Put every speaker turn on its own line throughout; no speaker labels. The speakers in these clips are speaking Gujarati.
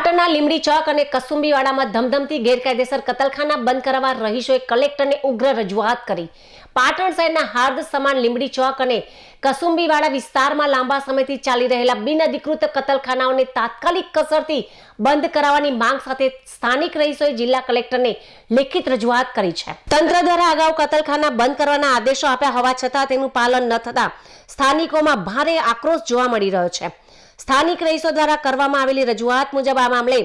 પાટણના લીંબડી ચોક અને કસુંબીવાડામાં ધમધમતી ગેરકાયદેસર કતલખાના બંધ કરવા રહીશોએ કલેક્ટરને ઉગ્ર રજૂઆત કરી। પાટણ શહેરના હાર્દ સમાન લીંબડી ચોક અને કસુંબીવાડા વિસ્તારમાં લાંબા સમયથી ચાલી રહેલા બિનઅધિકૃત કતલખાનાઓને તાત્કાલિક કસરથી બંધ કરાવવાની માંગ સાથે સ્થાનિક રહીશોએ જિલ્લા કલેક્ટરને લેખિત રજૂઆત કરી છે। તંત્ર દ્વારા અગાઉ કતલખાના બંધ કરવાના આદેશો આપ્યા હોવા છતાં તેનું પાલન ન થતા સ્થાનિકોમાં ભારે આક્રોશ જોવા મળી રહ્યો છે। સ્થાનિક રહીશો દ્વારા કરવામાં આવેલી રજૂઆત મુજબ આ મામલે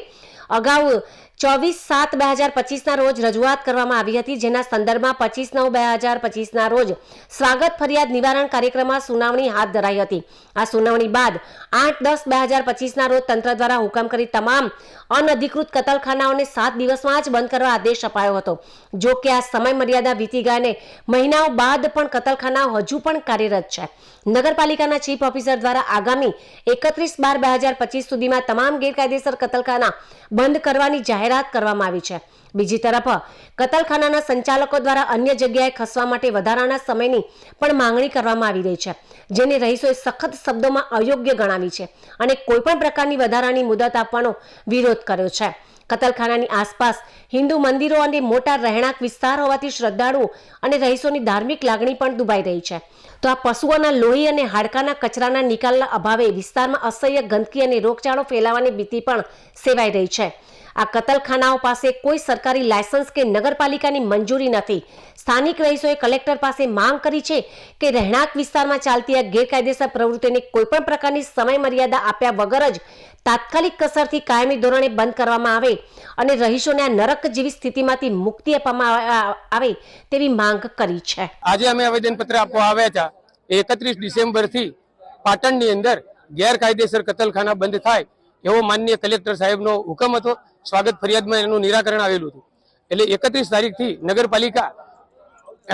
અગાઉ 24/7/2025 રોજ રજૂઆત કરવામાં આવી હતી, જેના સંદર્ભમાં 25/9/2025 રોજ સ્વાગત ફરિયાદ નિવારણ કાર્યક્રમમાં સુનાવણી હાથ ધરાઈ હતી। આ સુનાવણી બાદ 8/10/2025 રોજ તંત્ર દ્વારા હુકમ કરી તમામ અનધિકૃત કતલખાનાઓને 7 દિવસમાં જ બંધ કરવા આદેશ અપાયો હતો। જો કે આ સમય મર્યાદા વીતી ગયાને મહિનાઓ બાદ પણ કતલખાનાઓ હજુ પણ કાર્યરત છે। નગરપાલિકાના ચીફ ઓફિસર દ્વારા આગામી 31/12/2025 સુધીમાં તમામ ગેરકાયદેસર કતલખાના બંધ કરવાની જાહેરાત કરવામાં આવી છે। બીજી તરફ કતલખાનાના સંચાલકો દ્વારા અન્ય જગ્યાએ ખસવા માટે વધારાના સમયની પણ માંગણી કરવામાં આવી રહી છે, જેને રહીશોએ સખત શબ્દોમાં અયોગ્ય ગણાવી છે અને કોઈપણ પ્રકારની વધારાની મુદત આપવાનો વિરોધ કર્યો છે। કતલખાનાની આસપાસ હિન્દુ મંદિરો અને મોટા રહેણાંક વિસ્તાર હોવાથી શ્રદ્ધાળુઓ અને રહીશોની ધાર્મિક લાગણી પણ દુભાઈ રહી છે। તો આ પશુઓના લોહી અને હાડકાના કચરાના નિકાલના અભાવે વિસ્તારમાં અસહ્ય ગંદકી અને રોગચાળો ફેલાવાની ભીતિ પણ સેવાઈ રહી છે। આ કતલખાનાઓ પાસે કોઈ સરકારી લાયસન્સ કે નગરપાલિકાની મંજૂરી નથી। સ્થાનિક રહીશોએ કલેક્ટર પાસે માંગ કરી છે કે રહેણાંક વિસ્તારમાં ચાલતી આ ગેરકાયદેસર પ્રવૃત્તિને કોઈપણ પ્રકારની સમય મર્યાદા આપ્યા વગર જ તાત્કાલિક કસરથી કાયમી ધોરણે બંધ કરવામાં આવે અને રહીશોને આ નરક જેવી સ્થિતિમાંથી મુક્તિ આપવામાં આવે તેવી માંગ કરી છે।
આજે અમે આવેદનપત્ર આપવા આવ્યા હતા। 31 ડિસેમ્બરથી પાટણની અંદર ગેરકાયદેસર કતલખાના બંધ થાય એવો માનનીય કલેક્ટર સાહેબનો હુકમ હતો। સ્વાગત ફરિયાદમાં એનું નિરાકરણ આવેલું હતું, એટલે 31 તારીખથી નગરપાલિકા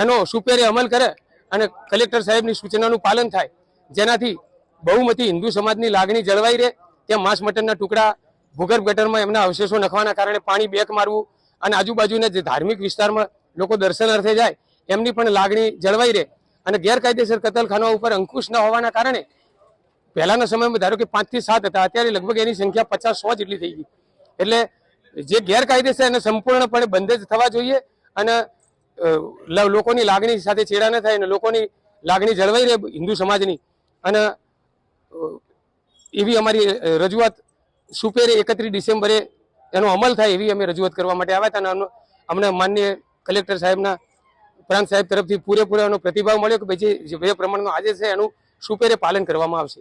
એનો સુપેરે અમલ કરે અને કલેક્ટર સાહેબની સૂચનાનું પાલન થાય, જેનાથી બહુમતી હિન્દુ સમાજની લાગણી જળવાઈ રહે। ત્યાં માંસ મટનના ટુકડા ભૂગર્ભ ગટરમાં એમના અવશેષો નખવાના કારણે પાણી બેક મારવું અને આજુબાજુના જે ધાર્મિક વિસ્તારમાં લોકો દર્શનાર્થે જાય એમની પણ લાગણી જળવાઈ રહે અને ગેરકાયદેસર કતલખાના ઉપર અંકુશ ન હોવાના કારણે પહેલાના સમયમાં ધારો કે 5 થી 7 હતા, અત્યારે લગભગ એની સંખ્યા 50-100 જેટલી થઈ ગઈ। એટલે જે ગેરકાયદેસર એને સંપૂર્ણપણે બંધ જ થવા જોઈએ અને લોકોની લાગણી સાથે છેડા ન થાય અને લોકોની લાગણી જળવાઈ રહે હિન્દુ સમાજની, અને એવી અમારી રજૂઆત સુપેરે 31 ડિસેમ્બરે એનો અમલ થાય એવી અમે રજૂઆત કરવા માટે આવ્યા હતા અને અમને માનનીય કલેક્ટર સાહેબના પ્રાંત સાહેબ તરફથી પૂરેપૂરો પ્રતિભાવ મળ્યો કે ભાઈ જે પ્રમાણનો આદેશ છે એનું સુપેરે પાલન કરવામાં આવશે।